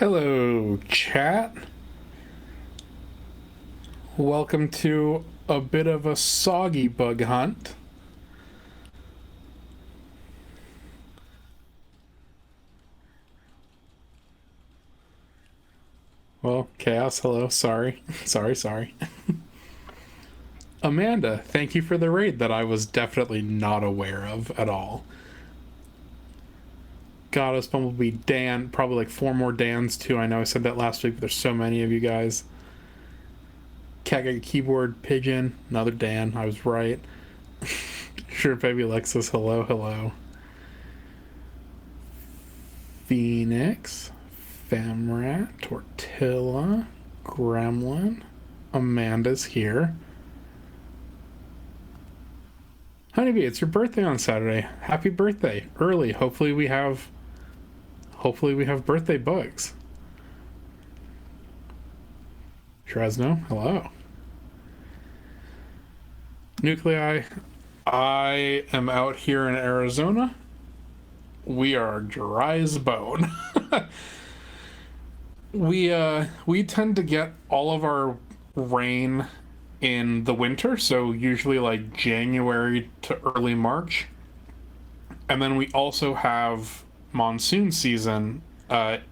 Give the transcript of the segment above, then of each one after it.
Hello, chat. Welcome to a bit of a soggy bug hunt. Well, Chaos, hello. Sorry. sorry. Amanda, thank you for the raid that I was definitely not aware of at all. Goddess, Bumblebee, Dan, probably like 4 more Dans too. I know I said that last week, but there's so many of you guys. Cat Keyboard, Pigeon, another Dan. I was right. Sure, baby Alexis, hello. Phoenix, Famrat, Tortilla, Gremlin, Amanda's here. Honeybee, it's your birthday on Saturday. Happy birthday. Early. Hopefully we have birthday bugs. Tresno, hello. Nuclei, I am out here in Arizona. We are dry as bone. We tend to get all of our rain in the winter, so usually like January to early March. And then we also have monsoon season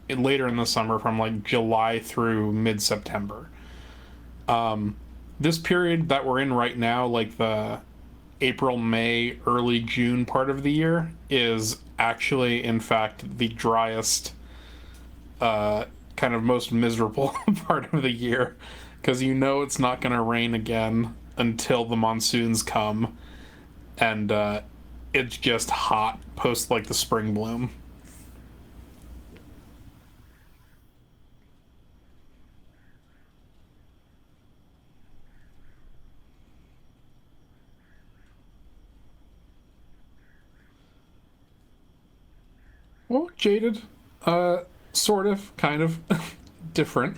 later in the summer from like July through mid-September. This period that we're in right now, like the April, May, early June part of the year, is actually, in fact, the driest, kind of most miserable part of the year, because you know it's not going to rain again until the monsoons come, and it's just hot post like the spring bloom. Well, jaded, sort of, kind of different.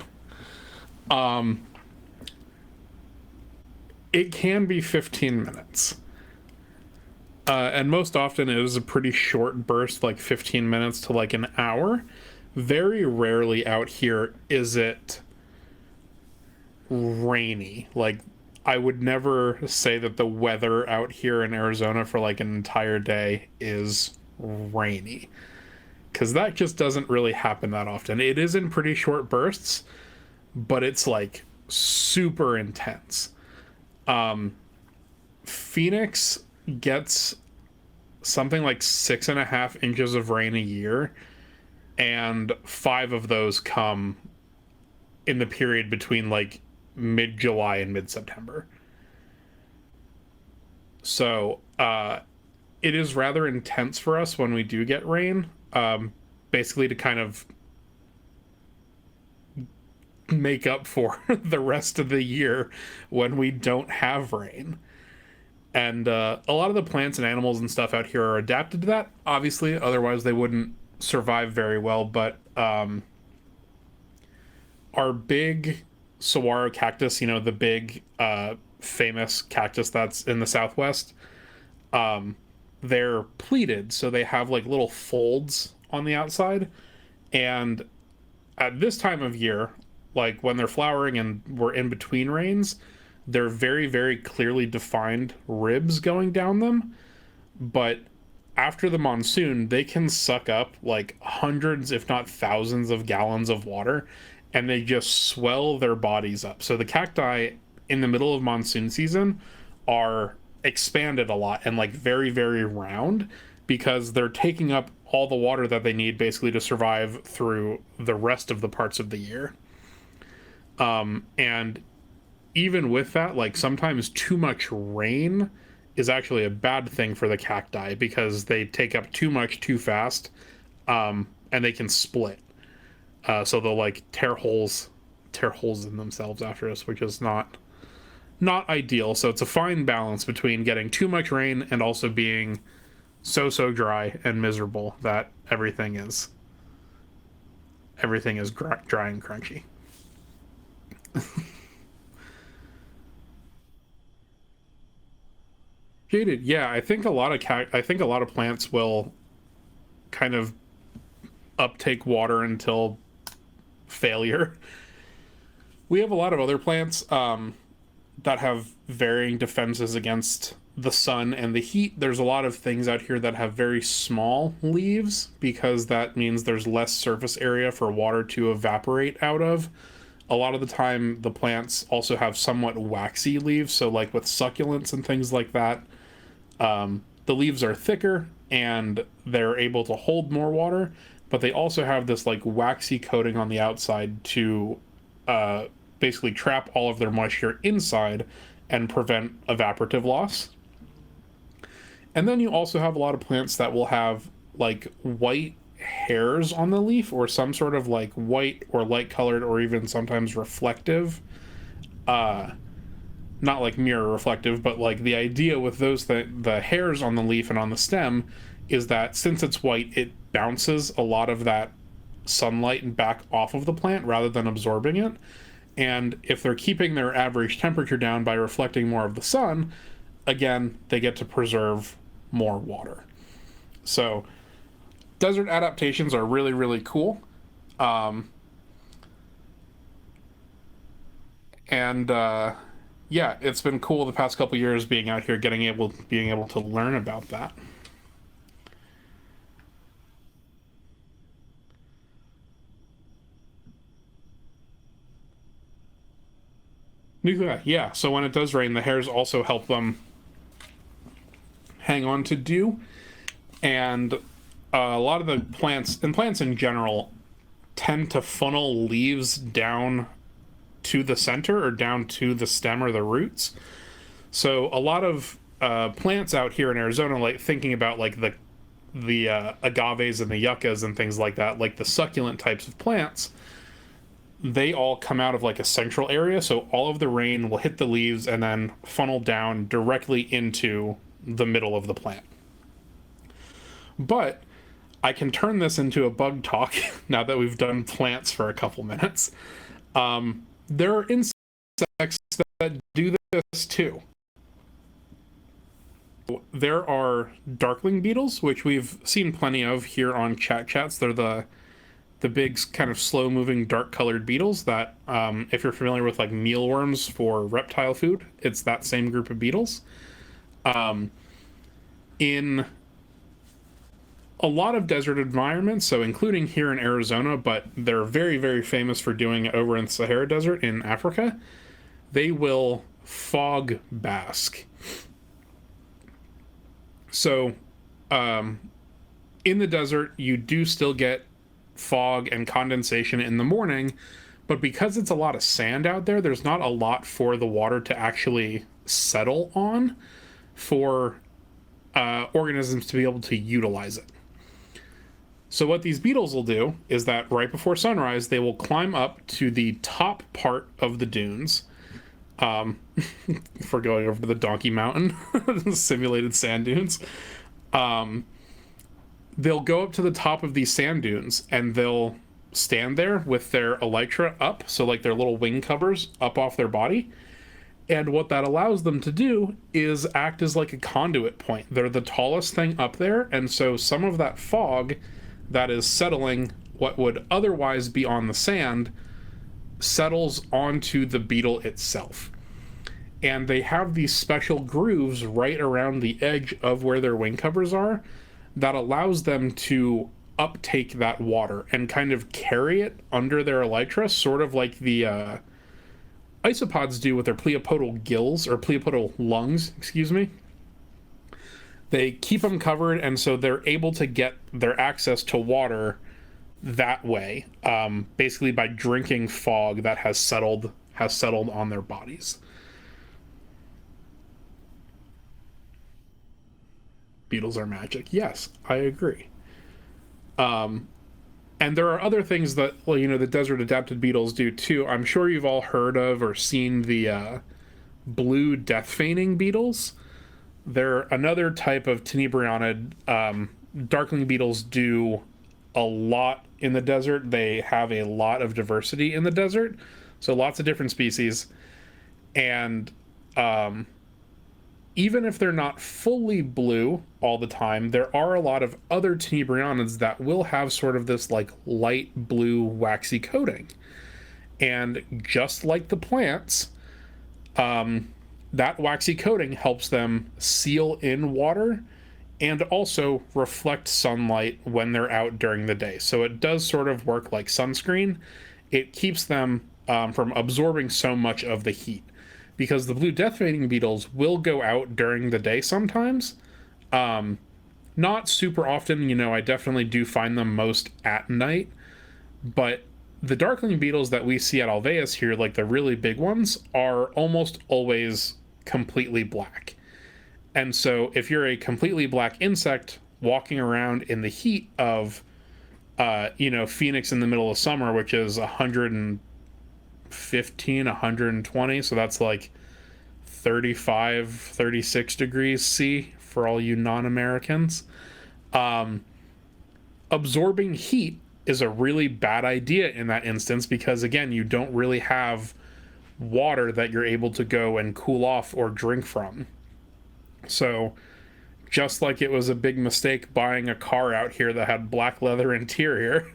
It can be 15 minutes. And most often it is a pretty short burst, like 15 minutes to like an hour. Very rarely out here is it rainy. Like, I would never say that the weather out here in Arizona for like an entire day is rainy, because that just doesn't really happen that often. It is in pretty short bursts, but it's like super intense. Phoenix gets something like 6.5 inches of rain a year, and 5 of those come in the period between like mid-July and mid-September. So it is rather intense for us when we do get rain, basically to kind of make up for the rest of the year when we don't have rain. And a lot of the plants and animals and stuff out here are adapted to that, obviously, otherwise they wouldn't survive very well. But our big saguaro cactus, you know, the big famous cactus that's in the Southwest, they're pleated, so they have like little folds on the outside. And at this time of year, like when they're flowering and we're in between rains, they're very, very clearly defined ribs going down them. But after the monsoon, they can suck up like hundreds, if not thousands, of gallons of water, and they just swell their bodies up. So the cacti in the middle of monsoon season are expanded a lot and like very, very round, because they're taking up all the water that they need basically to survive through the rest of the parts of the year. And even with that, like sometimes too much rain is actually a bad thing for the cacti, because they take up too much too fast, and they can split. So they'll like tear holes in themselves after us, which is not ideal. So it's a fine balance between getting too much rain and also being so dry and miserable that everything is dry and crunchy. Jaded, yeah, I think a lot of plants will kind of uptake water until failure. We have a lot of other plants that have varying defenses against the sun and the heat. There's a lot of things out here that have very small leaves because that means there's less surface area for water to evaporate out of. A lot of the time, the plants also have somewhat waxy leaves, so like with succulents and things like that, the leaves are thicker and they're able to hold more water, but they also have this like waxy coating on the outside to basically trap all of their moisture inside and prevent evaporative loss. And then you also have a lot of plants that will have like white hairs on the leaf or some sort of like white or light colored or even sometimes reflective, not like mirror reflective, but like the idea with those, the hairs on the leaf and on the stem is that since it's white, it bounces a lot of that sunlight back off of the plant rather than absorbing it. And if they're keeping their average temperature down by reflecting more of the sun, again, they get to preserve more water. So desert adaptations are really, really cool. Yeah, it's been cool the past couple years being out here, being able to learn about that. Nuclei, yeah. So when it does rain, the hairs also help them hang on to dew, and a lot of the plants in general tend to funnel leaves down to the center or down to the stem or the roots. So a lot of plants out here in Arizona, like thinking about like the agaves and the yuccas and things like that, like the succulent types of plants, they all come out of like a central area, so all of the rain will hit the leaves and then funnel down directly into the middle of the plant. But I can turn this into a bug talk now that we've done plants for a couple minutes. There are insects that do this too. There are darkling beetles, which we've seen plenty of here on Chat Chats. They're the big kind of slow-moving dark-colored beetles that, if you're familiar with like mealworms for reptile food, it's that same group of beetles. In a lot of desert environments, so including here in Arizona, but they're very, very famous for doing it over in the Sahara Desert in Africa, they will fog bask. So, in the desert, you do still get fog and condensation in the morning, but because it's a lot of sand out there, there's not a lot for the water to actually settle on for organisms to be able to utilize it. So what these beetles will do is that right before sunrise, they will climb up to the top part of the dunes. For going over to the Donkey Mountain, simulated sand dunes. They'll go up to the top of these sand dunes and they'll stand there with their elytra up, so like their little wing covers up off their body. And what that allows them to do is act as like a conduit point. They're the tallest thing up there, and so some of that fog that is settling what would otherwise be on the sand settles onto the beetle itself. And they have these special grooves right around the edge of where their wing covers are that allows them to uptake that water and kind of carry it under their elytra, sort of like the isopods do with their pleopodal gills, or pleopodal lungs, excuse me. They keep them covered, and so they're able to get their access to water that way, basically by drinking fog that has settled on their bodies. Beetles are magic. Yes, I agree. And there are other things that, well, you know, the desert adapted beetles do too. I'm sure you've all heard of or seen the blue death feigning beetles. They're another type of tenebrionid. Darkling beetles do a lot in the desert. They have a lot of diversity in the desert, so lots of different species. And even if they're not fully blue all the time, there are a lot of other tenebrionids that will have sort of this like light blue waxy coating. And just like the plants, that waxy coating helps them seal in water and also reflect sunlight when they're out during the day. So it does sort of work like sunscreen. It keeps them from absorbing so much of the heat, because the blue death veining beetles will go out during the day sometimes. Not super often, you know, I definitely do find them most at night, but the darkling beetles that we see at Alveus here, like the really big ones, are almost always completely black. And so if you're a completely black insect walking around in the heat of, Phoenix in the middle of summer, which is 115, 120, so that's like 35, 36 degrees C for all you non-Americans, absorbing heat is a really bad idea in that instance, because again, you don't really have water that you're able to go and cool off or drink from. So just like it was a big mistake buying a car out here that had black leather interior,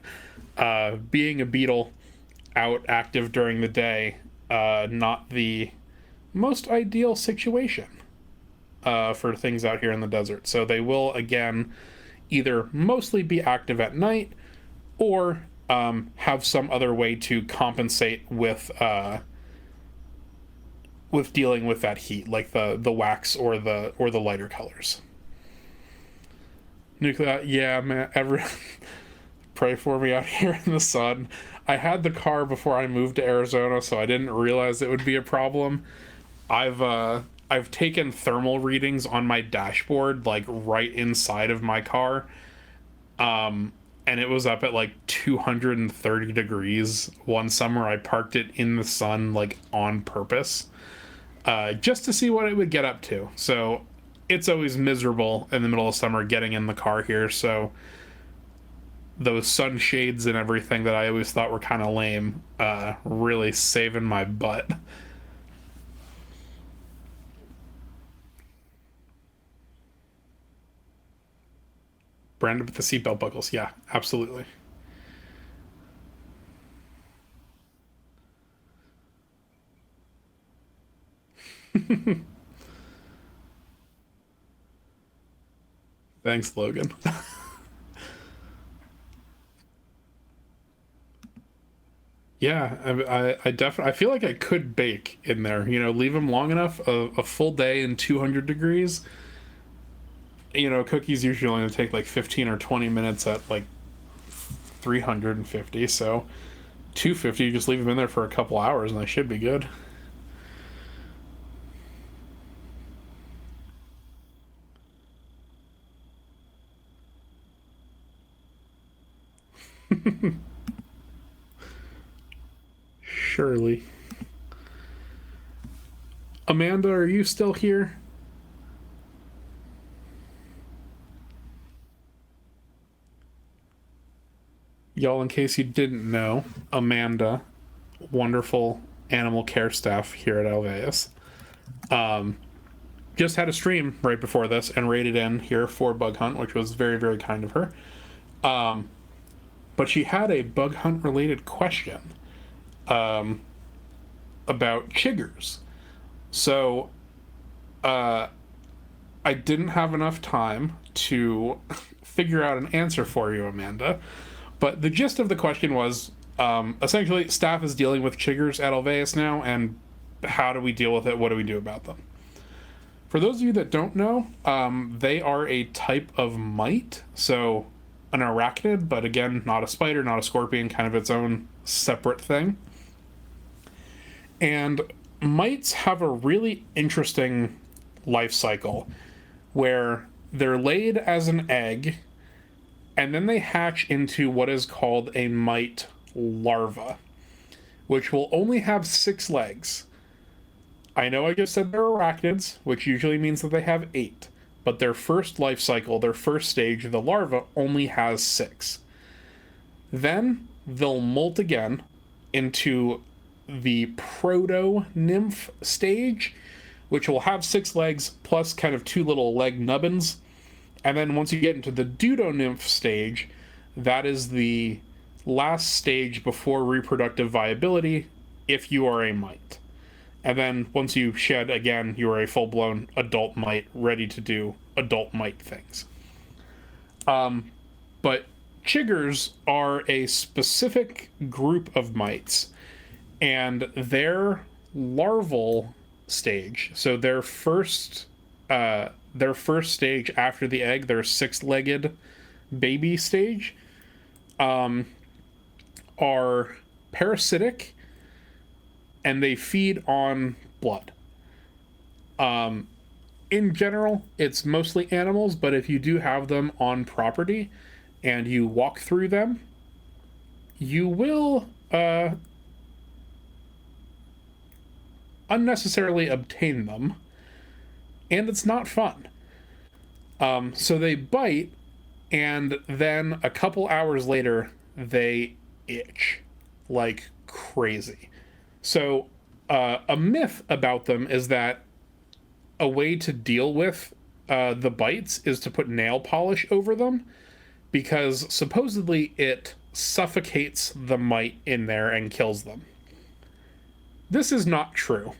being a beetle out active during the day, not the most ideal situation for things out here in the desert. So they will, again, either mostly be active at night or have some other way to compensate with dealing with that heat, like the wax or the lighter colors. Nuclei, yeah, man. Pray for me out here in the sun. I had the car before I moved to Arizona, so I didn't realize it would be a problem. I've taken thermal readings on my dashboard, like right inside of my car, and it was up at like 230 degrees one summer. I parked it in the sun, like on purpose, just to see what it would get up to. So it's always miserable in the middle of summer getting in the car here. So those sunshades and everything that I always thought were kind of lame, really saving my butt. Branded with the seatbelt buckles. Yeah, absolutely. Thanks, Logan. Yeah, I definitely, I feel like I could bake in there. You know, leave them long enough, a full day in 200 degrees. You know, cookies usually only take like 15 or 20 minutes at like 350. So 250, you just leave them in there for a couple hours and they should be good. Surely. Amanda, are you still here? Y'all, in case you didn't know, Amanda, wonderful animal care staff here at Alveus, just had a stream right before this and raided in here for Bug Hunt, which was very, very kind of her. But she had a Bug Hunt related question about chiggers. So I didn't have enough time to figure out an answer for you, Amanda. But the gist of the question was, essentially, staff is dealing with chiggers at Alveus now, and how do we deal with it? What do we do about them? For those of you that don't know, they are a type of mite, so an arachnid, but again, not a spider, not a scorpion, kind of its own separate thing. And mites have a really interesting life cycle where they're laid as an egg, and then they hatch into what is called a mite larva, which will only have 6 legs. I know I just said they're arachnids, which usually means that they have 8, but their first life cycle, their first stage, the larva, only has 6. Then they'll molt again into the proto-nymph stage, which will have 6 legs plus kind of 2 little leg nubbins. And then once you get into the Pseudo-nymph stage, that is the last stage before reproductive viability if you are a mite. And then once you shed again, you are a full-blown adult mite ready to do adult mite things. But chiggers are a specific group of mites, and their larval stage, so their first stage after the egg, their 6-legged baby stage, are parasitic, and they feed on blood. In general, it's mostly animals, but if you do have them on property and you walk through them, you will unnecessarily obtain them, and it's not fun. So they bite, and then a couple hours later, they itch like crazy. So a myth about them is that a way to deal with the bites is to put nail polish over them, because supposedly it suffocates the mite in there and kills them. This is not true.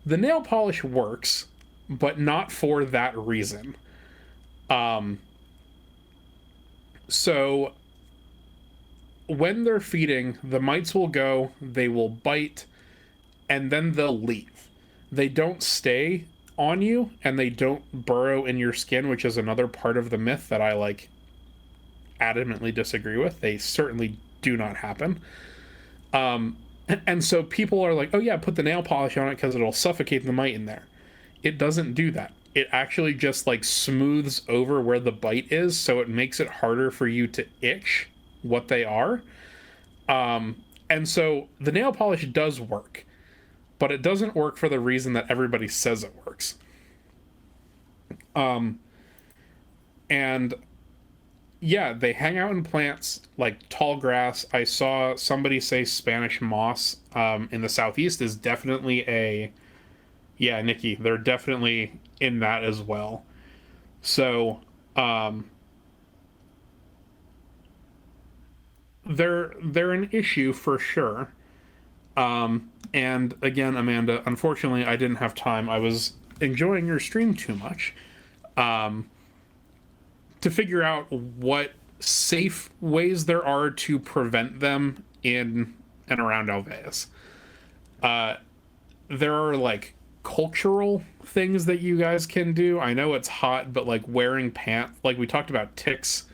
The nail polish works, but not for that reason. So when they're feeding, the mites will go, they will bite, and then they'll leave. They don't stay on you, and they don't burrow in your skin, which is another part of the myth that I adamantly disagree with. They certainly do not happen. And so people are like, oh yeah, put the nail polish on it because it'll suffocate the mite in there. It doesn't do that. It actually just smooths over where the bite is, so it makes it harder for you to itch what they are. And so the nail polish does work, but it doesn't work for the reason that everybody says it works. And yeah, they hang out in plants like tall grass. I saw somebody say Spanish moss in the southeast is definitely yeah, Nikki, they're definitely in that as well. So they're an issue for sure. And again, Amanda, unfortunately, I didn't have time. I was enjoying your stream too much to figure out what safe ways there are to prevent them in and around Alveus. There are cultural things that you guys can do. I know it's hot, but wearing pants, we talked about ticks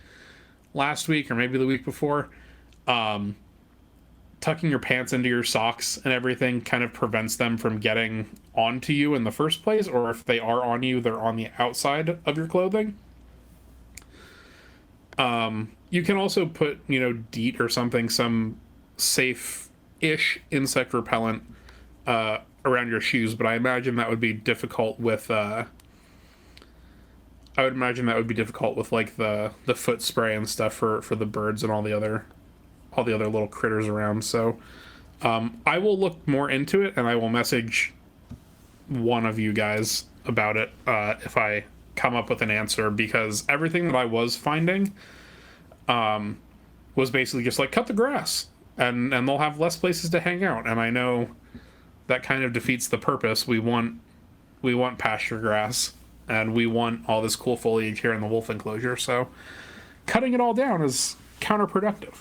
last week or maybe the week before. Tucking your pants into your socks and everything kind of prevents them from getting onto you in the first place, or if they are on you, they're on the outside of your clothing. You can also put, DEET or something, some safe-ish insect repellent around your shoes, but I imagine that would be difficult with the foot spray and stuff for the birds and all the other little critters around. So I will look more into it, and I will message one of you guys about it if I come up with an answer, because everything that I was finding was basically just cut the grass and they'll have less places to hang out. And I know that kind of defeats the purpose. We want pasture grass, and we want all this cool foliage here in the wolf enclosure, so cutting it all down is counterproductive.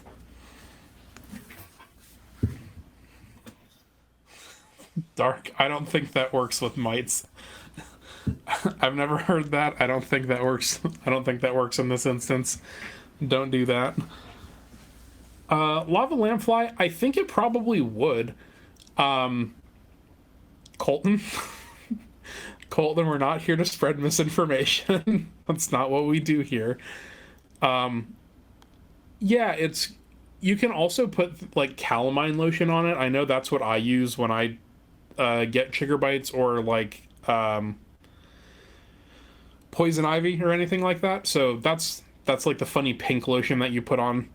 Dark, I don't think that works with mites. I've never heard that. I don't think that works. I don't think that works in this instance. Don't do that. Lava Lampfly, I think it probably would. Colton, we're not here to spread misinformation. That's not what we do here. Yeah, you can also put calamine lotion on it. I know that's what I use when I get chigger bites, or poison ivy or anything like that. So that's the funny pink lotion that you put on.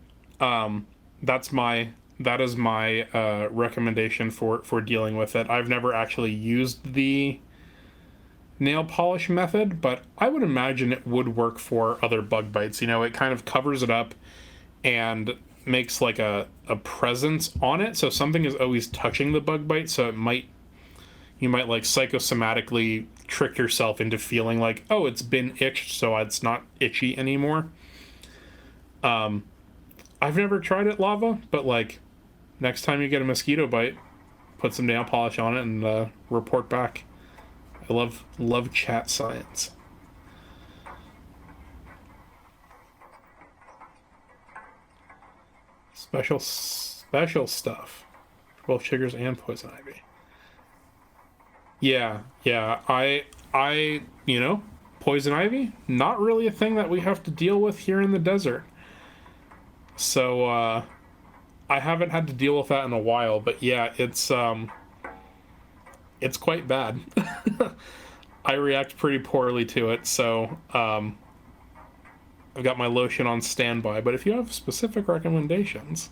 That is my recommendation for dealing with it. I've never actually used the nail polish method, but I would imagine it would work for other bug bites. You know, it kind of covers it up and makes like a presence on it, so something is always touching the bug bite, so you might like psychosomatically trick yourself into feeling like, oh, it's been itched, so it's not itchy anymore. I've never tried it, Lava, but like next time you get a mosquito bite, put some nail polish on it and report back. I love chat science. Special stuff. Both sugars and poison ivy. Yeah. I poison ivy, not really a thing that we have to deal with here in the desert. So I haven't had to deal with that in a while, but yeah, it's quite bad. I react pretty poorly to it, so I've got my lotion on standby, but if you have specific recommendations.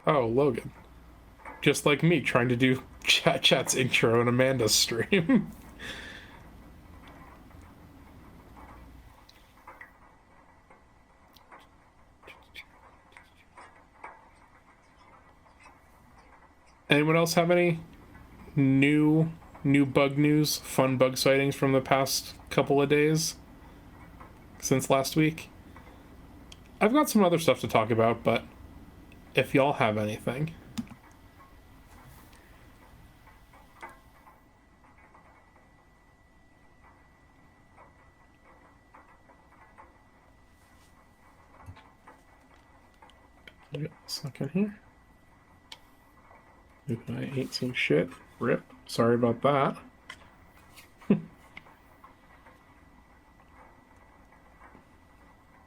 Oh, Logan. Just like me trying to do Chat's intro in Amanda's stream. Anyone else have any new bug news, fun bug sightings from the past couple of days since last week? I've got some other stuff to talk about, but if y'all have anything. Give it a second here. I ate some shit. Rip. Sorry about that.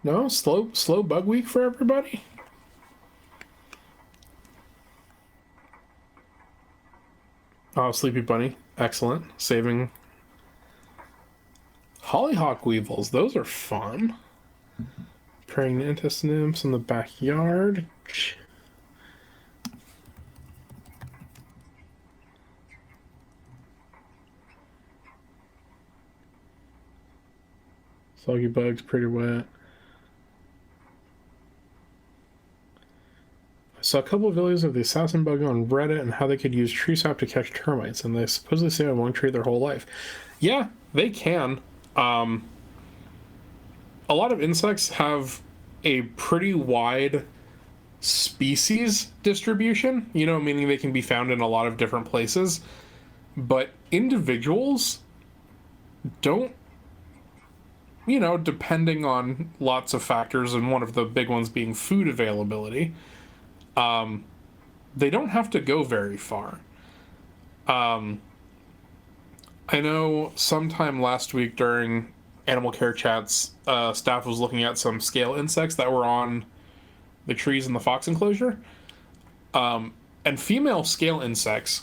No? Slow bug week for everybody? Oh, Sleepy Bunny. Excellent. Saving hollyhock weevils. Those are fun. Praying mantis nymphs in the backyard. Soggy bugs, pretty wet. I saw a couple of videos of the assassin bug on Reddit and how they could use tree sap to catch termites, and they supposedly stay on one tree their whole life. Yeah, they can. A lot of insects have a pretty wide species distribution, you know, meaning they can be found in a lot of different places, but individuals don't, you know, depending on lots of factors, and one of the big ones being food availability, they don't have to go very far. I know sometime last week during animal care chats, staff was looking at some scale insects that were on the trees in the fox enclosure. And female scale insects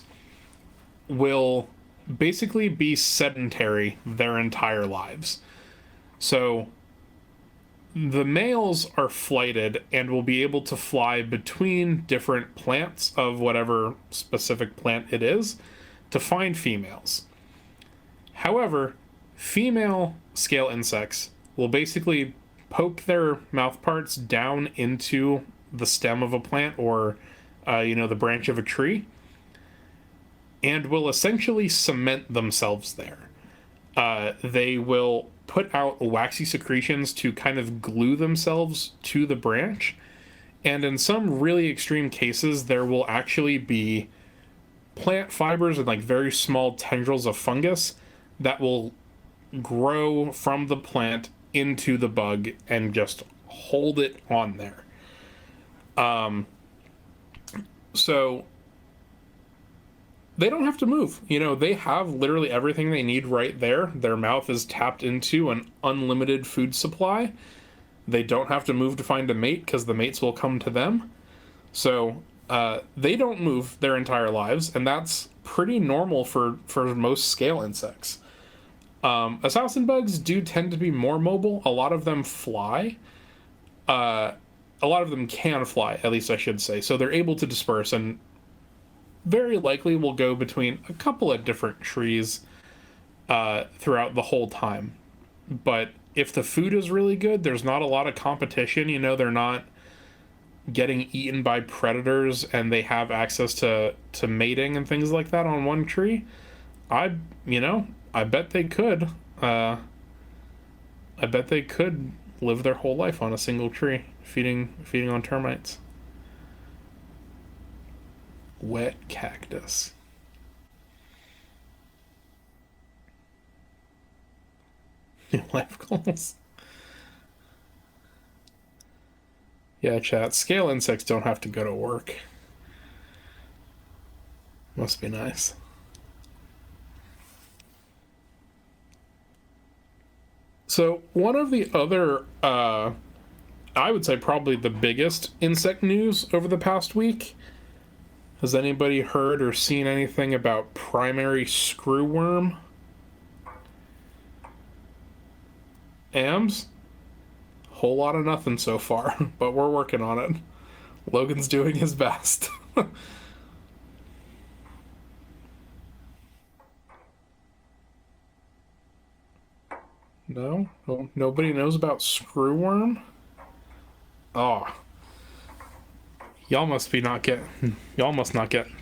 will basically be sedentary their entire lives. So the males are flighted and will be able to fly between different plants of whatever specific plant it is to find females. However, female scale insects will basically poke their mouth parts down into the stem of a plant or, the branch of a tree, and will essentially cement themselves there. They will put out waxy secretions to kind of glue themselves to the branch, and in some really extreme cases, there will actually be plant fibers and like very small tendrils of fungus that will grow from the plant into the bug and just hold it on there. So they don't have to move. You know, they have literally everything they need right there. Their mouth is tapped into an unlimited food supply. They don't have to move to find a mate because the mates will come to them. So they don't move their entire lives, and that's pretty normal for most scale insects. Assassin bugs do tend to be more mobile. A lot of them fly. A lot of them can fly, at least I should say. So they're able to disperse, and very likely will go between a couple of different trees throughout the whole time. But if the food is really good, there's not a lot of competition. You know, they're not getting eaten by predators, and they have access to mating and things like that on one tree. I bet they could. I bet they could live their whole life on a single tree, feeding on termites. Wet cactus. New life goals. Yeah, chat. Scale insects don't have to go to work. Must be nice. So one of the other, I would say probably the biggest insect news over the past week. Has anybody heard or seen anything about primary screwworm? AMS? Whole lot of nothing so far, but we're working on it. Logan's doing his best. No? Nobody knows about screwworm? Oh. Y'all must not get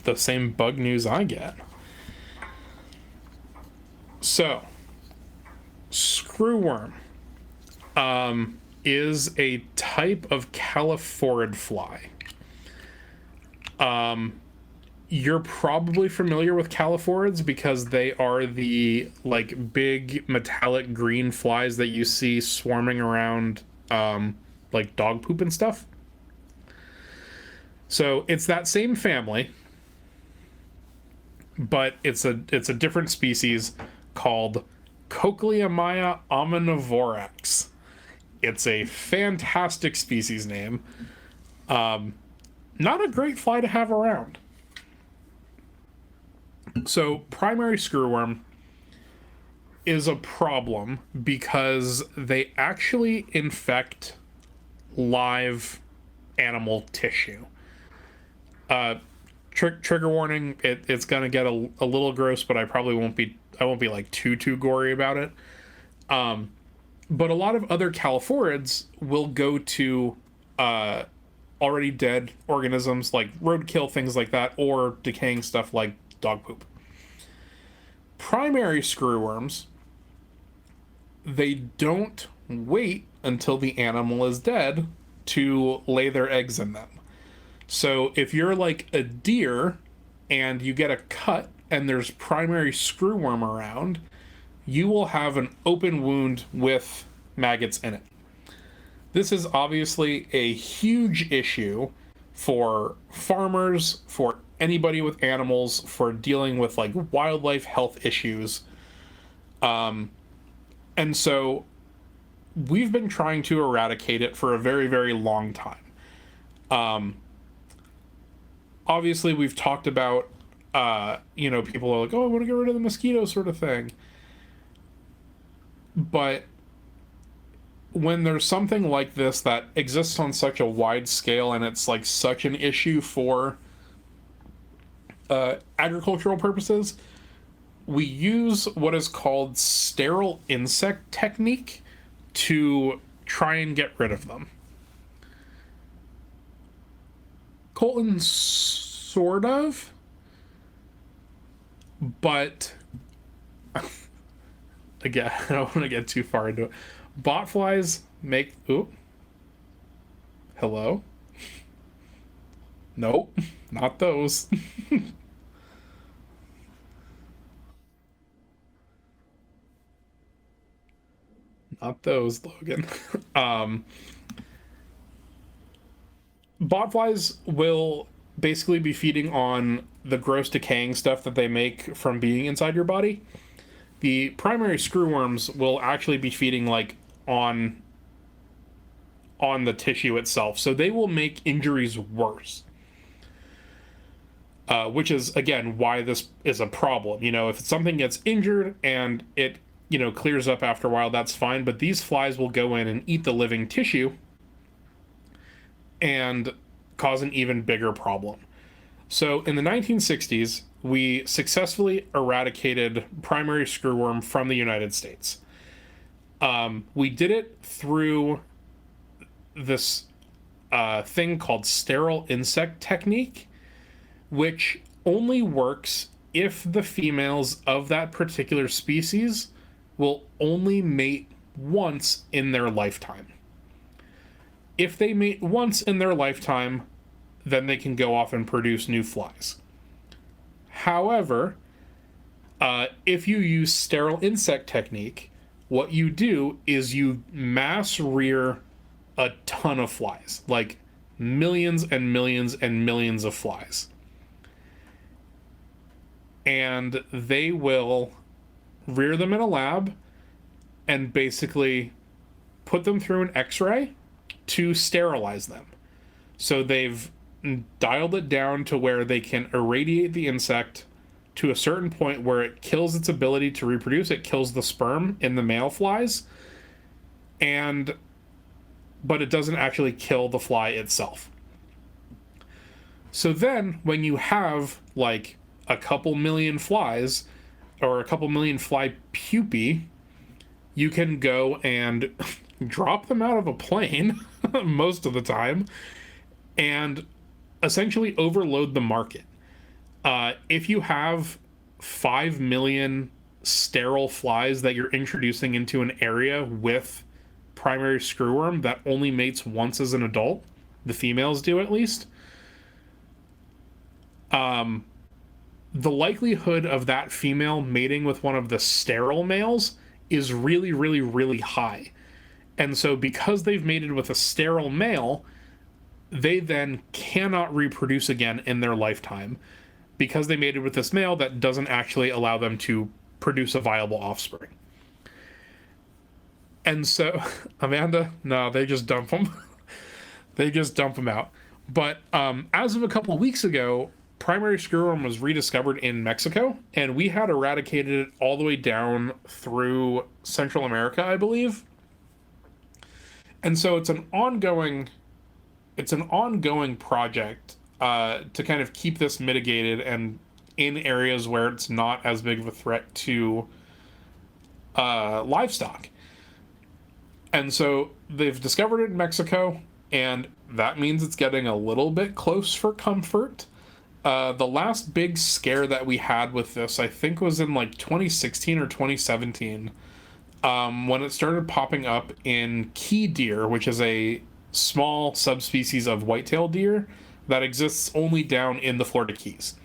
the same bug news I get. So, screwworm is a type of caliphorid fly. You're probably familiar with caliphorids because they are the like big metallic green flies that you see swarming around like dog poop and stuff. So it's that same family, but it's a different species called Cochleamia omnivorax. It's a fantastic species name. Not a great fly to have around. So primary screwworm is a problem because they actually infect live animal tissue. Trigger warning, it's gonna get a little gross, but I won't be like too gory about it. But a lot of other caliphorids will go to already dead organisms like roadkill, things like that, or decaying stuff like dog poop. Primary screwworms, they don't wait until the animal is dead to lay their eggs in them. So if you're like a deer and you get a cut and there's primary screwworm around, you will have an open wound with maggots in it. This is obviously a huge issue for farmers, for anybody with animals, for dealing with like wildlife health issues. And so we've been trying to eradicate it for a very, very long time. Obviously we've talked about, people are like, oh, I want to get rid of the mosquito sort of thing. But when there's something like this that exists on such a wide scale and it's like such an issue for agricultural purposes, we use what is called sterile insect technique to try and get rid of them. Colton, sort of, but again, I don't want to get too far into it. Botflies make... Ooh. Hello? Nope, not those. Not those, Logan. Botflies will basically be feeding on the gross decaying stuff that they make from being inside your body. The primary screwworms will actually be feeding like on the tissue itself, so they will make injuries worse. Which is, again, why this is a problem. You know, if something gets injured and it, clears up after a while, that's fine. But these flies will go in and eat the living tissue and cause an even bigger problem. So in the 1960s, we successfully eradicated primary screwworm from the United States. We did it through this thing called sterile insect technique, which only works if the females of that particular species will only mate once in their lifetime. If they mate once in their lifetime, then they can go off and produce new flies. However, if you use sterile insect technique, what you do is you mass rear a ton of flies, like millions and millions and millions of flies. And they will rear them in a lab and basically put them through an X-ray to sterilize them. So they've dialed it down to where they can irradiate the insect to a certain point where it kills its ability to reproduce. It kills the sperm in the male flies, but it doesn't actually kill the fly itself. So then when you have like a couple million flies or a couple million fly pupae, you can go and drop them out of a plane most of the time and essentially overload the market. If you have 5 million sterile flies that you're introducing into an area with primary screwworm that only mates once as an adult, the females do at least, the likelihood of that female mating with one of the sterile males is really, really, really high. And so because they've mated with a sterile male, they then cannot reproduce again in their lifetime because they mated with this male that doesn't actually allow them to produce a viable offspring. And so, Amanda, no, they just dump them. They just dump them out. But as of a couple of weeks ago, primary screwworm was rediscovered in Mexico, and we had eradicated it all the way down through Central America, I believe. And so it's an ongoing project to kind of keep this mitigated and in areas where it's not as big of a threat to livestock. And so they've discovered it in Mexico, and that means it's getting a little bit close for comfort. The last big scare that we had with this, I think, was in like 2016 or 2017, when it started popping up in key deer, which is a small subspecies of whitetail deer that exists only down in the Florida Keys.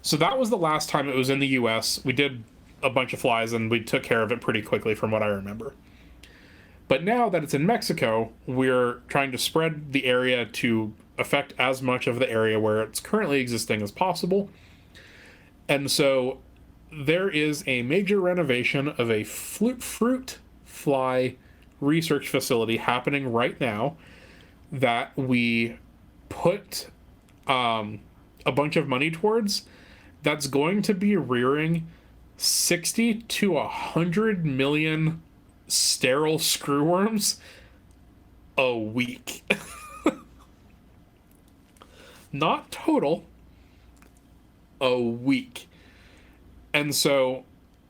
So that was the last time it was in the US. We did a bunch of flies and we took care of it pretty quickly from what I remember. But now that it's in Mexico, we're trying to spread the area to affect as much of the area where it's currently existing as possible. And so there is a major renovation of a fruit fly research facility happening right now that we put a bunch of money towards. That's going to be rearing 60 to 100 million sterile screwworms a week. Not total, a week. And so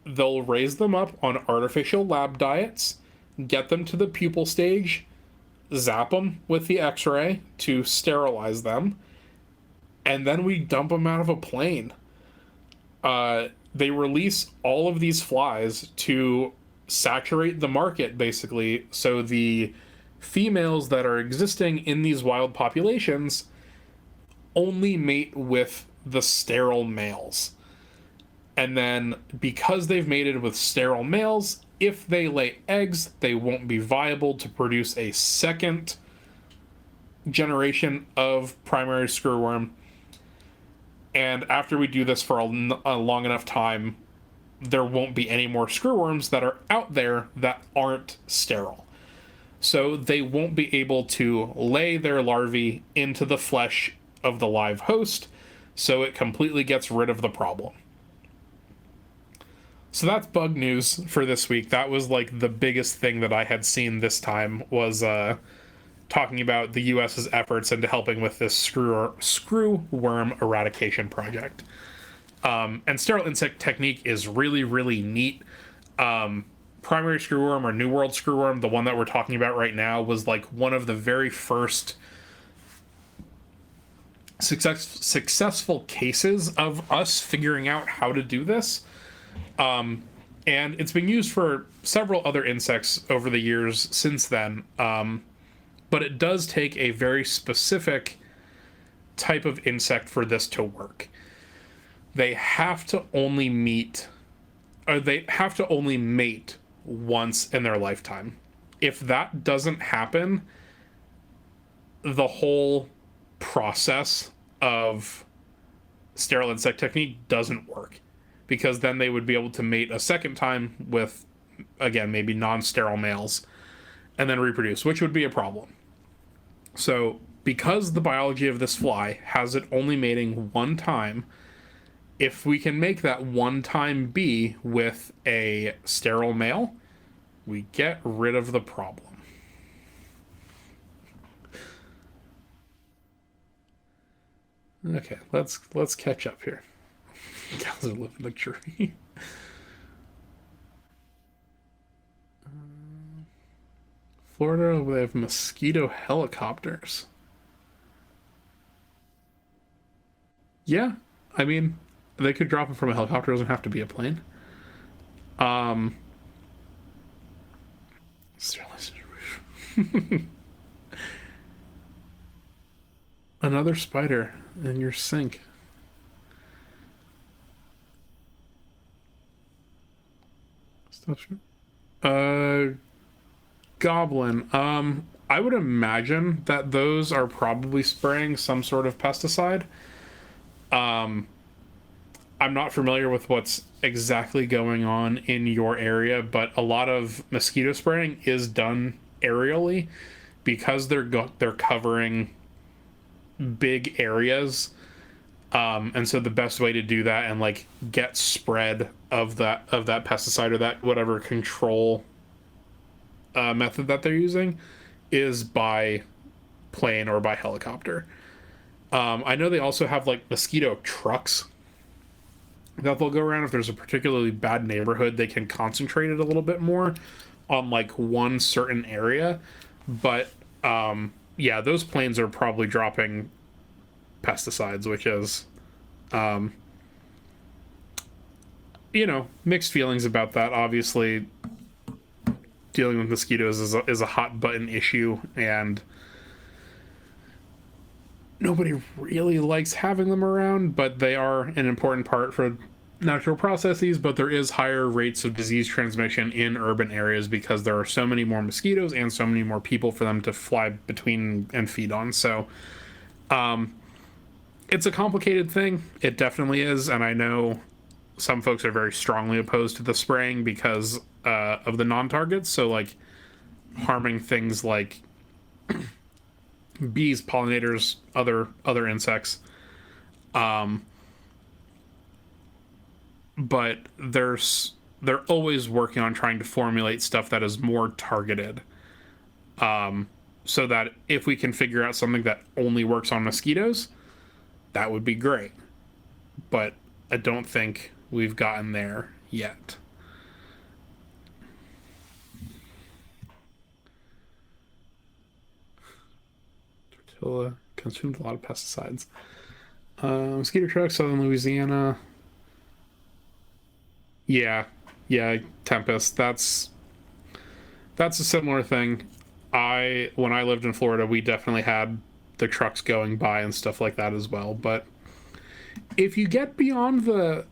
they'll raise them up on artificial lab diets, get them to the pupal stage, zap them with the X-ray to sterilize them, and then we dump them out of a plane. They release all of these flies to saturate the market, basically, so the females that are existing in these wild populations only mate with the sterile males. And then because they've mated with sterile males, if they lay eggs, they won't be viable to produce a second generation of primary screwworm. And after we do this for a long enough time, there won't be any more screwworms that are out there that aren't sterile. So they won't be able to lay their larvae into the flesh of the live host, so it completely gets rid of the problem. So that's bug news for this week. That was like the biggest thing that I had seen this time was talking about the US's efforts into helping with this screw worm eradication project. And sterile insect technique is really, really neat. Primary screwworm or New World screwworm, the one that we're talking about right now, was like one of the very first successful cases of us figuring out how to do this. And it's been used for several other insects over the years since then. But it does take a very specific type of insect for this to work. They have to only mate once in their lifetime. If that doesn't happen, the whole process of sterile insect technique doesn't work, because then they would be able to mate a second time with, again, maybe non-sterile males and then reproduce, which would be a problem. So because the biology of this fly has it only mating one time, if we can make that one time be with a sterile male, we get rid of the problem. Okay, let's catch up here. Cows are living the tree. Florida, they have mosquito helicopters. Yeah, I mean, they could drop it from a helicopter. It doesn't have to be a plane. Another spider in your sink. Goblin. I would imagine that those are probably spraying some sort of pesticide. I'm not familiar with what's exactly going on in your area, but a lot of mosquito spraying is done aerially because they're covering big areas. And so the best way to do that and like get spread of that pesticide or that whatever control method that they're using is by plane or by helicopter. I know they also have like mosquito trucks that they'll go around. If there's a particularly bad neighborhood, they can concentrate it a little bit more on like one certain area. But yeah, those planes are probably dropping pesticides, which is mixed feelings about that. Obviously dealing with mosquitoes is a hot button issue, and nobody really likes having them around, but they are an important part for natural processes. But there is higher rates of disease transmission in urban areas because there are so many more mosquitoes and so many more people for them to fly between and feed on. So it's a complicated thing. It definitely is. And I know some folks are very strongly opposed to the spraying because of the non-targets. So like harming things like bees, pollinators, other insects. But they're always working on trying to formulate stuff that is more targeted. So that if we can figure out something that only works on mosquitoes, that would be great. But I don't think we've gotten there yet. Tortilla consumed a lot of pesticides. Mosquito truck, southern Louisiana. Yeah, Tempest. That's a similar thing. When I lived in Florida, we definitely had the trucks going by and stuff like that as well. But if you get beyond the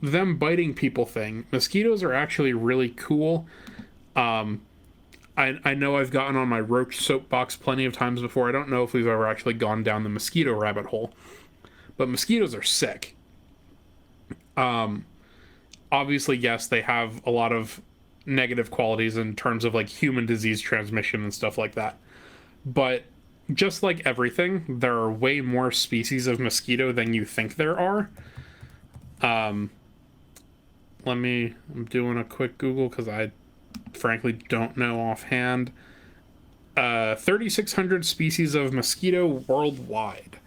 them biting people thing, mosquitoes are actually really cool. I know I've gotten on my roach soapbox plenty of times before. I don't know if we've ever actually gone down the mosquito rabbit hole, but mosquitoes are sick. Obviously, yes, they have a lot of negative qualities in terms of like human disease transmission and stuff like that. But just like everything, there are way more species of mosquito than you think there are. I'm doing a quick Google because I frankly don't know offhand. 3,600 species of mosquito worldwide.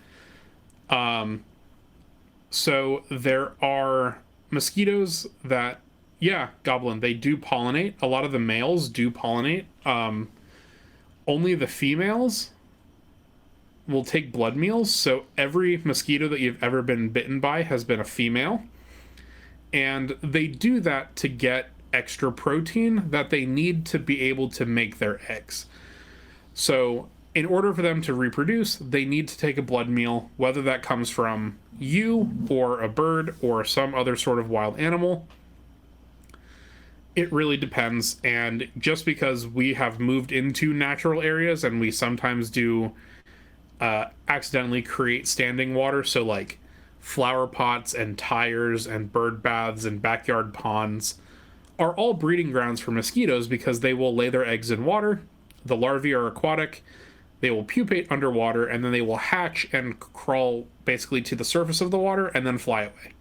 So there are mosquitoes that, yeah, Goblin, they do pollinate. A lot of the males do pollinate. Only the females will take blood meals. So every mosquito that you've ever been bitten by has been a female. And they do that to get extra protein that they need to be able to make their eggs. So in order for them to reproduce, they need to take a blood meal, whether that comes from you or a bird or some other sort of wild animal. It really depends. And just because we have moved into natural areas and we sometimes do accidentally create standing water, so like flower pots and tires and bird baths and backyard ponds are all breeding grounds for mosquitoes because they will lay their eggs in water. The larvae are aquatic. They will pupate underwater, and then they will hatch and crawl basically to the surface of the water and then fly away.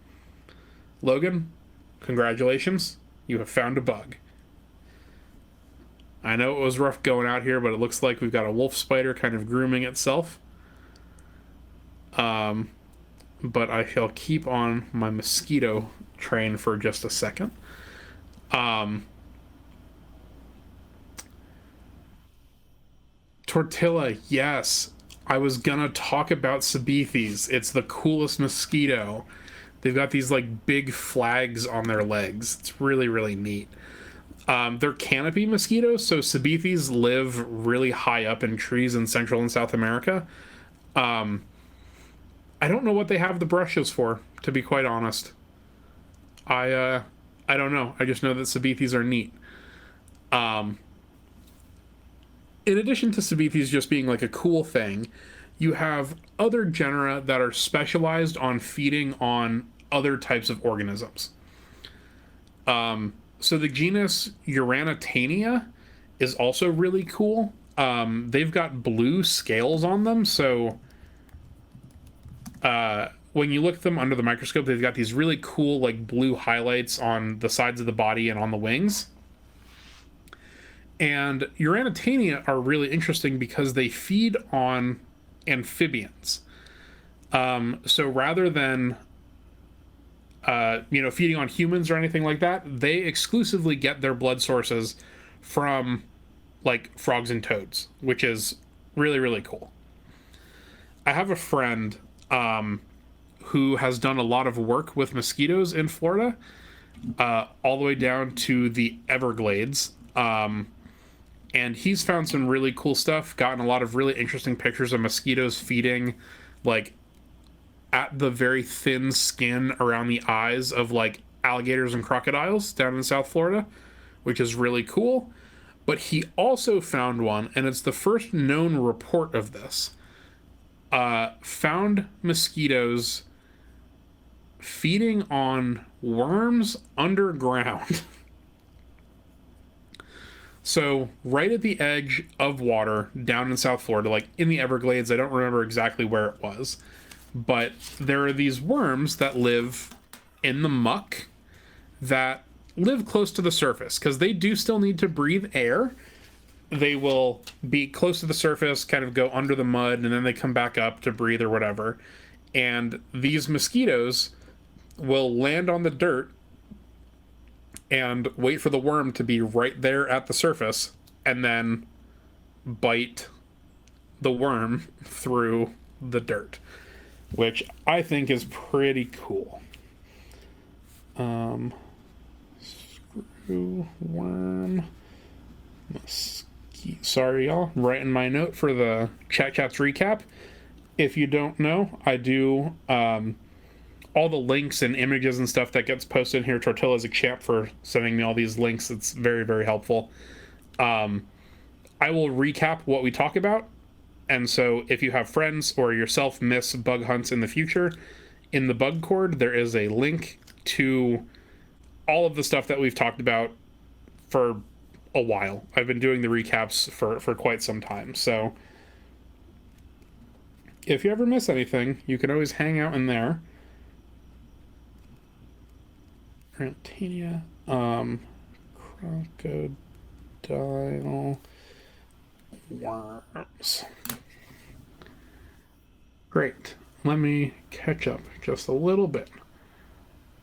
Logan, congratulations. You have found a bug. I know it was rough going out here, but it looks like we've got a wolf spider kind of grooming itself. But I shall keep on my mosquito train for just a second. Tortilla, yes. I was gonna talk about Sabethes. It's the coolest mosquito. They've got these like big flags on their legs. It's really, really neat. They're canopy mosquitoes, so Sabethes live really high up in trees in Central and South America. I don't know what they have the brushes for, to be quite honest. I don't know. I just know that Sabethes are neat. In addition to Sabethes just being like a cool thing, you have other genera that are specialized on feeding on other types of organisms. So the genus Uranitania is also really cool. They've got blue scales on them, so when you look at them under the microscope, they've got these really cool like blue highlights on the sides of the body and on the wings. And Uranitania are really interesting because they feed on amphibians. So rather than feeding on humans or anything like that, they exclusively get their blood sources from like frogs and toads, which is really, really cool. I have a friend who has done a lot of work with mosquitoes in Florida, all the way down to the Everglades. And he's found some really cool stuff, gotten a lot of really interesting pictures of mosquitoes feeding, like, at the very thin skin around the eyes of, like, alligators and crocodiles down in South Florida, which is really cool. But he also found one, and it's the first known report of this, found mosquitoes feeding on worms underground. So right at the edge of water down in South Florida, like in the Everglades, I don't remember exactly where it was, but there are these worms that live in the muck that live close to the surface because they do still need to breathe air. They will be close to the surface, kind of go under the mud, and then they come back up to breathe or whatever. And these mosquitoes will land on the dirt and wait for the worm to be right there at the surface and then bite the worm through the dirt, which I think is pretty cool. Screw worm. Sorry, y'all. I'm writing my note for the Chat's recap. If you don't know, I do all the links and images and stuff that gets posted here. Tortilla's a champ for sending me all these links. It's very, very helpful. I will recap what we talk about. And so if you have friends or yourself miss bug hunts in the future, in the bug cord, there is a link to all of the stuff that we've talked about for a while. I've been doing the recaps for quite some time. So if you ever miss anything, you can always hang out in there. Crocodile worms. Great. Let me catch up just a little bit.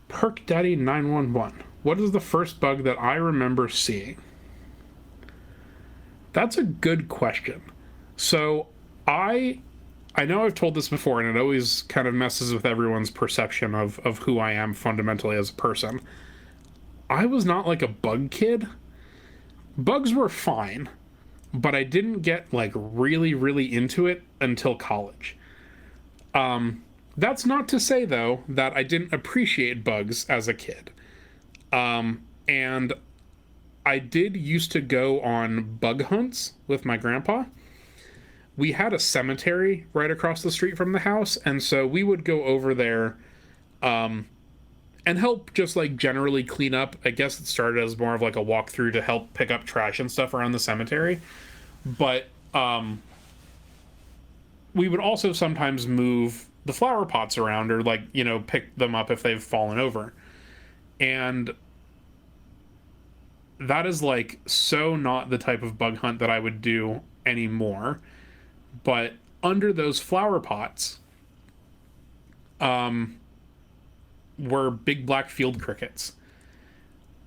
Perk Daddy 911. What is the first bug that I remember seeing? That's a good question. So I know I've told this before, and it always kind of messes with everyone's perception of who I am fundamentally as a person. I was not like a bug kid. Bugs were fine, but I didn't get like really, really into it until college. That's not to say though that I didn't appreciate bugs as a kid. And I did used to go on bug hunts with my grandpa. We had a cemetery right across the street from the house, and so we would go over there and help just like generally clean up. I guess it started as more of like a walkthrough to help pick up trash and stuff around the cemetery. But we would also sometimes move the flower pots around, or like, you know, pick them up if they've fallen over. And that is like so not the type of bug hunt that I would do anymore. But under those flower pots were big black field crickets.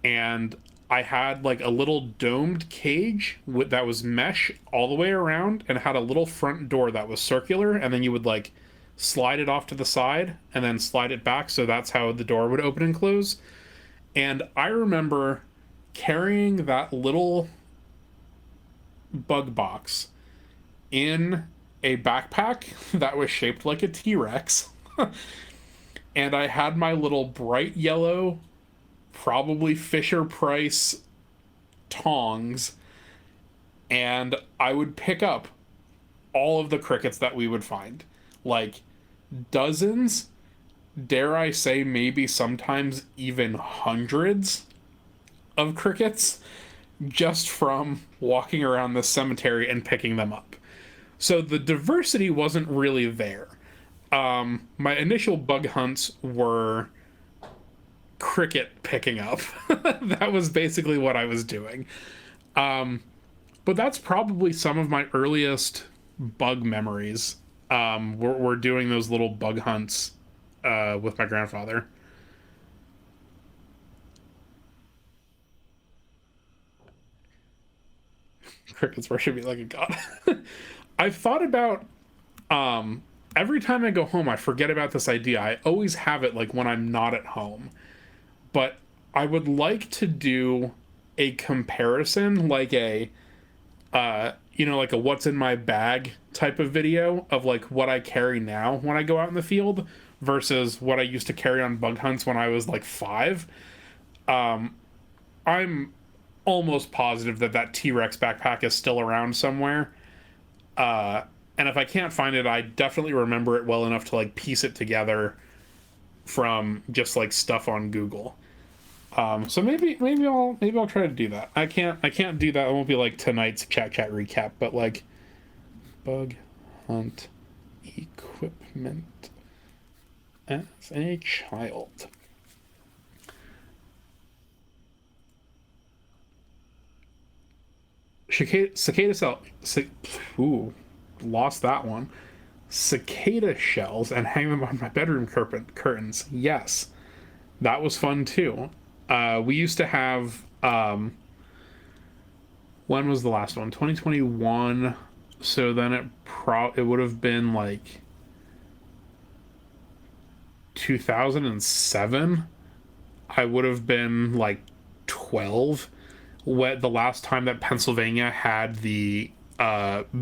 And I had like a little domed cage that was mesh all the way around, and had a little front door that was circular, and then you would like slide it off to the side and then slide it back, so that's how the door would open and close. And I remember carrying that little bug box in a backpack that was shaped like a T-Rex. And I had my little bright yellow, probably Fisher Price tongs, and I would pick up all of the crickets that we would find. Like dozens, dare I say maybe sometimes even hundreds of crickets, just from walking around the cemetery and picking them up. So the diversity wasn't really there. My initial bug hunts were cricket picking up. That was basically what I was doing. But that's probably some of my earliest bug memories. We're doing those little bug hunts with my grandfather. Crickets worship me like a god. I've thought about every time I go home, I forget about this idea. I always have it like when I'm not at home. But I would like to do a comparison, like a like a what's in my bag type of video of like what I carry now when I go out in the field versus what I used to carry on bug hunts when I was like 5. I'm almost positive that T-Rex backpack is still around somewhere. And if I can't find it, I definitely remember it well enough to like piece it together from just like stuff on Google. So maybe I'll try to do that. I can't do that. It won't be like tonight's chat recap, but like bug hunt equipment as a child. Cicada cell. Ooh, lost that one. Cicada shells and hang them on my bedroom curtains. Yes, that was fun too. We used to have. When was the last one? 2021. So then it would have been like 2007. I would have been like 12. The last time that Pennsylvania had the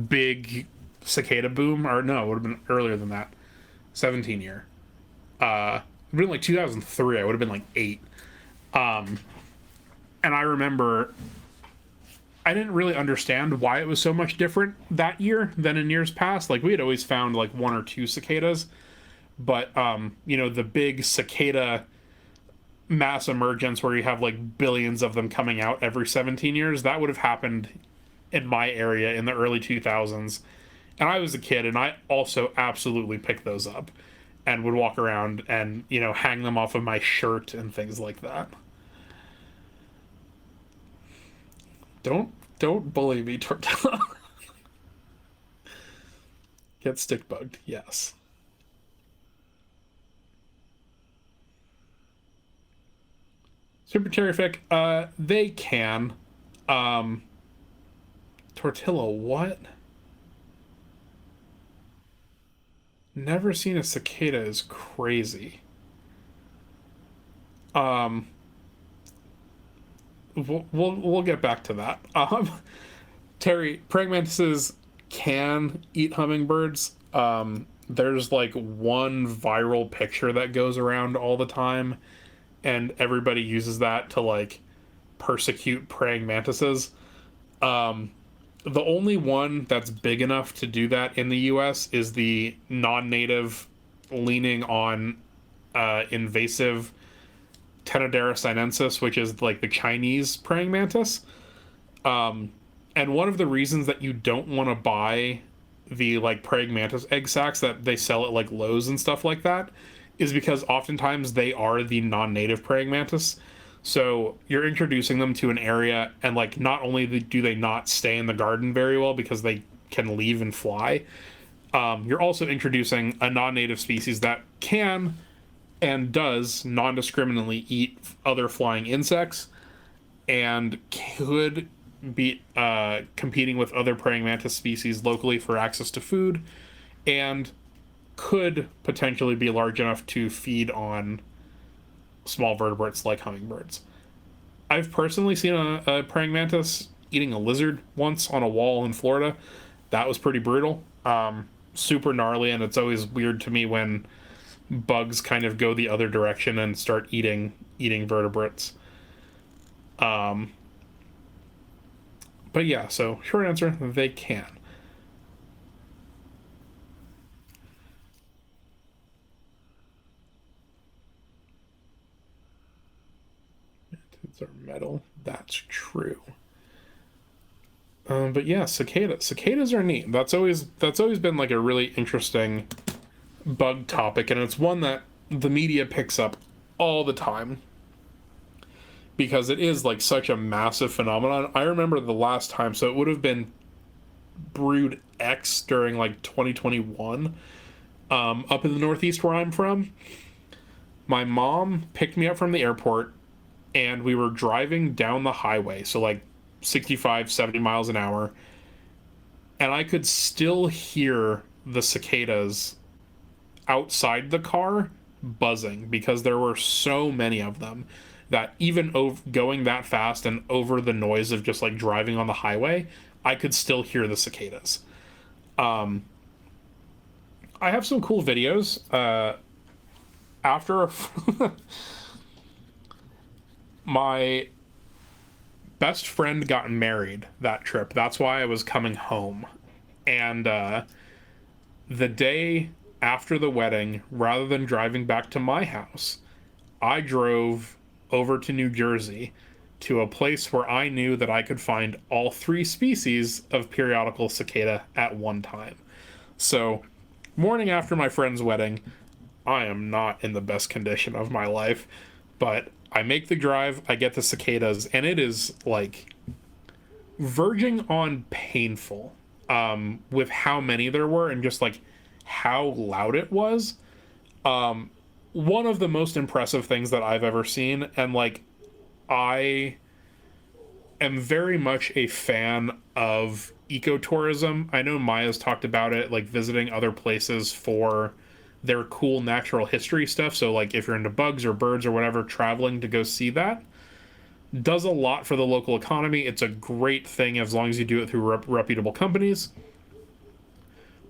big cicada boom, or no, it would have been earlier than that. 17 year. It would have been like 2003. I would have been like 8. And I remember I didn't really understand why it was so much different that year than in years past. Like we had always found like 1 or 2 cicadas, but the big cicada mass emergence where you have like billions of them coming out every 17 years, that would have happened in my area in the early 2000s. And I was a kid, and I also absolutely picked those up and would walk around and, hang them off of my shirt and things like that. Don't bully me, Tortella. Get stick bugged, yes. Super terrific. They can. Um, Tortilla, what? Never seen a cicada is crazy. Um, we'll get back to that. Terry, praying mantises can eat hummingbirds. There's like one viral picture that goes around all the time, and everybody uses that to like persecute praying mantises. Um, the only one that's big enough to do that in the U.S. is the non-native, leaning on invasive Tenodera sinensis, which is like the Chinese praying mantis. And one of the reasons that you don't want to buy the like praying mantis egg sacs that they sell at like Lowe's and stuff like that is because oftentimes they are the non-native praying mantis. So you're introducing them to an area, and like not only do they not stay in the garden very well because they can leave and fly, you're also introducing a non-native species that can and does non-discriminately eat other flying insects and could be competing with other praying mantis species locally for access to food, and could potentially be large enough to feed on small vertebrates like hummingbirds. I've personally seen a praying mantis eating a lizard once on a wall in Florida. That was pretty brutal. Super gnarly, and it's always weird to me when bugs kind of go the other direction and start eating vertebrates. But yeah, so short answer, they can. Mantids are metal. That's true. But yeah, cicadas. Cicadas are neat. That's always been like a really interesting bug topic, and it's one that the media picks up all the time because it is like such a massive phenomenon. I remember the last time, so it would have been Brood X during like 2021, up in the Northeast where I'm from. My mom picked me up from the airport, and we were driving down the highway, so like 65, 70 miles an hour, and I could still hear the cicadas outside the car buzzing because there were so many of them that even going that fast and over the noise of just like driving on the highway, I could still hear the cicadas. Um, I have some cool videos. After my best friend got married that trip, that's why I was coming home. And the day after the wedding, rather than driving back to my house, I drove over to New Jersey to a place where I knew that I could find all three species of periodical cicada at one time. So, morning after my friend's wedding, I am not in the best condition of my life, but I make the drive, I get the cicadas, and it is like verging on painful, with how many there were and just like how loud it was. One of the most impressive things that I've ever seen, and like I am very much a fan of ecotourism. I know Maya's talked about it, like visiting other places for their cool natural history stuff. So like if you're into bugs or birds or whatever, traveling to go see that does a lot for the local economy. It's a great thing as long as you do it through reputable companies.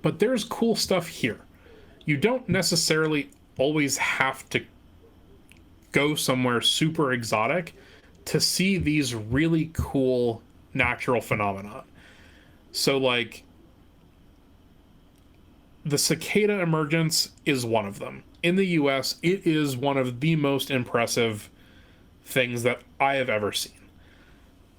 But there's cool stuff here. You don't necessarily always have to go somewhere super exotic to see these really cool natural phenomena. So like the cicada emergence is one of them. In the US, it is one of the most impressive things that I have ever seen.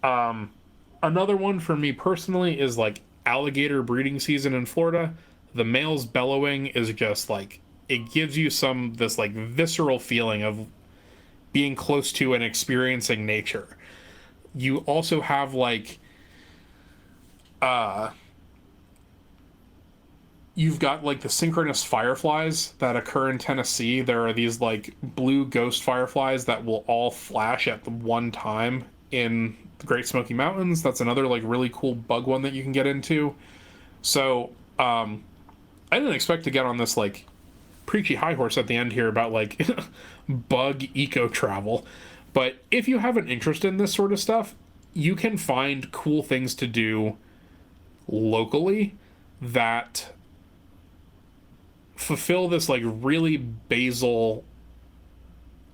Another one for me personally is like alligator breeding season in Florida. The males bellowing is just like, it gives you this like visceral feeling of being close to and experiencing nature. You also have like you've got like the synchronous fireflies that occur in Tennessee. There are these like blue ghost fireflies that will all flash at the one time in the Great Smoky Mountains. That's another like really cool bug one that you can get into. So I didn't expect to get on this like preachy high horse at the end here about like bug eco travel, but if you have an interest in this sort of stuff, you can find cool things to do locally that fulfill this like really basal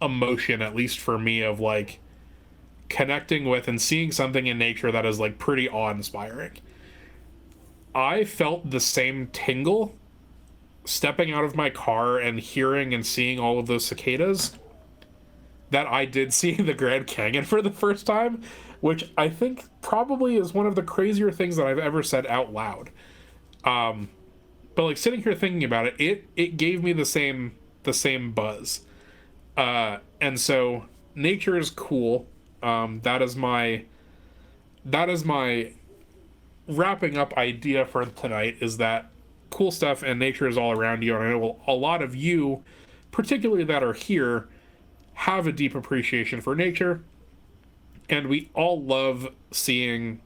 emotion, at least for me, of like connecting with and seeing something in nature that is like pretty awe-inspiring. I felt the same tingle stepping out of my car and hearing and seeing all of those cicadas that I did seeing the Grand Canyon for the first time, which I think probably is one of the crazier things that I've ever said out loud. But like sitting here thinking about it, it gave me the same buzz. And so nature is cool. That is my wrapping up idea for tonight, is that cool stuff and nature is all around you. And I know a lot of you, particularly that are here, have a deep appreciation for nature. And we all love seeing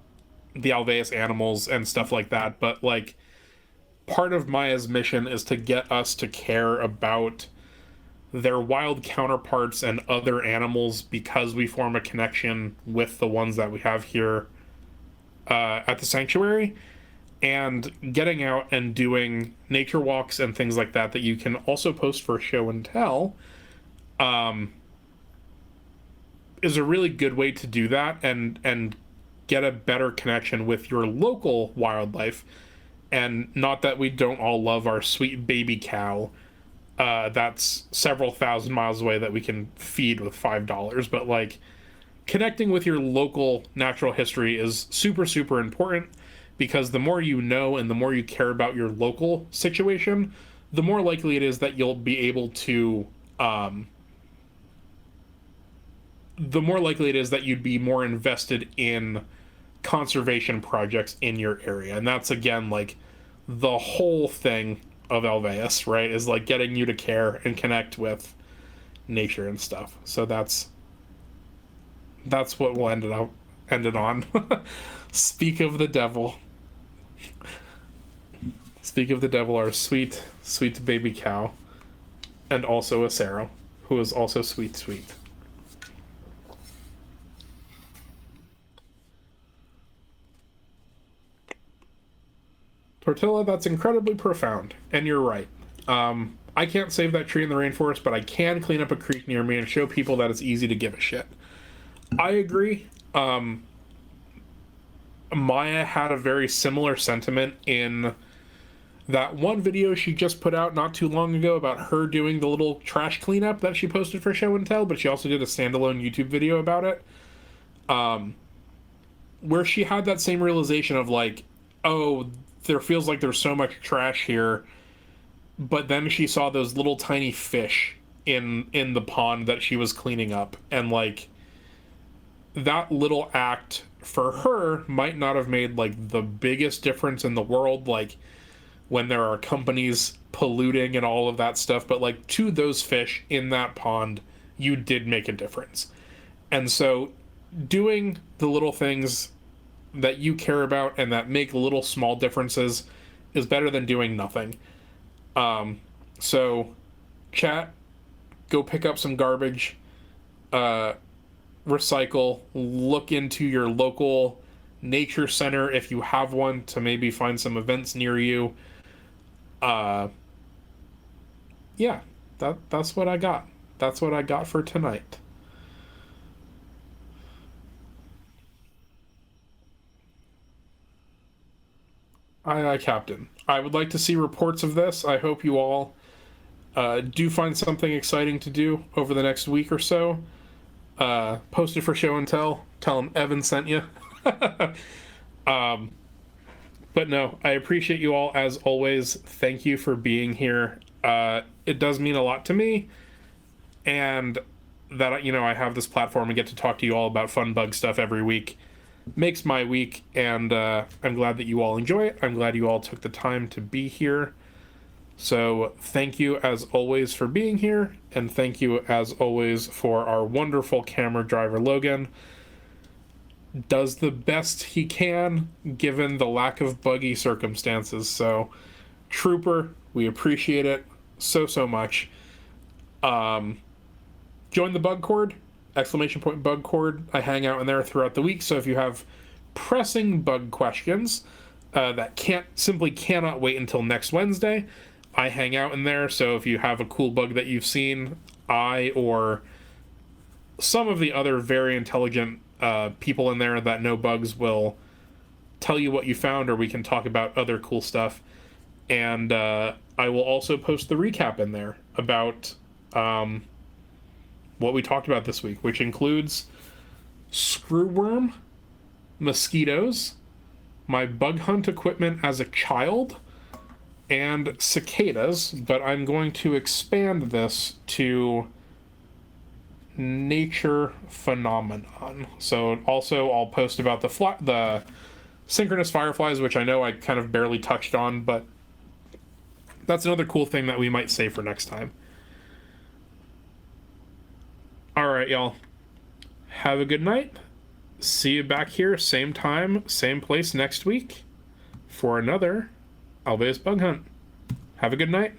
the Alveus animals and stuff like that. But like, part of Maya's mission is to get us to care about their wild counterparts and other animals, because we form a connection with the ones that we have here at the sanctuary. And getting out and doing nature walks and things like that you can also post for show and tell is a really good way to do that and get a better connection with your local wildlife. And not that we don't all love our sweet baby cow that's several thousand miles away that we can feed with $5, but like connecting with your local natural history is super, super important, because the more you know and the more you care about your local situation, the more likely it is that you'll be able to the more likely it is that you'd be more invested in conservation projects in your area. And that's, again, like the whole thing of Alveus, right, is like getting you to care and connect with nature and stuff. So that's what we'll end it on. Speak of the devil, our sweet baby cow, and also a Sarah, who is also sweet. Tortilla, that's incredibly profound, and you're right. I can't save that tree in the rainforest, but I can clean up a creek near me and show people that it's easy to give a shit. I agree. Maya had a very similar sentiment in that one video she just put out not too long ago about her doing the little trash cleanup that she posted for show and tell, but she also did a standalone YouTube video about it, where she had that same realization of like, oh, there feels like there's so much trash here, but then she saw those little tiny fish in the pond that she was cleaning up, and like that little act for her might not have made like the biggest difference in the world, like when there are companies polluting and all of that stuff, but like to those fish in that pond, you did make a difference. And so doing the little things that you care about and that make little small differences is better than doing nothing. So chat, go pick up some garbage, recycle, look into your local nature center if you have one, to maybe find some events near you. Yeah, that's what I got. That's what I got for tonight. Aye, Captain. I would like to see reports of this. I hope you all do find something exciting to do over the next week or so. Post it for show and tell. Tell them Evan sent you. But no, I appreciate you all as always. Thank you for being here. It does mean a lot to me, and that, you know, I have this platform and get to talk to you all about fun bug stuff every week makes my week, and I'm glad that you all enjoy it. I'm glad you all took the time to be here. So thank you as always for being here, and thank you as always for our wonderful camera driver Logan. Does the best he can given the lack of buggy circumstances. So Trooper, we appreciate it so much. Join the bug cord, !bug cord. I hang out in there throughout the week, so if you have pressing bug questions that cannot wait until next Wednesday, I hang out in there. So if you have a cool bug that you've seen, I or some of the other very intelligent people in there that know bugs will tell you what you found, or we can talk about other cool stuff. And I will also post the recap in there about what we talked about this week, which includes screwworm, mosquitoes, my bug hunt equipment as a child, and cicadas. But I'm going to expand this to nature phenomenon. So also I'll post about the synchronous fireflies, which I know I kind of barely touched on, but that's another cool thing that we might save for next time. All right, y'all. Have a good night. See you back here, same time, same place next week for another Alveus Bug Hunt. Have a good night.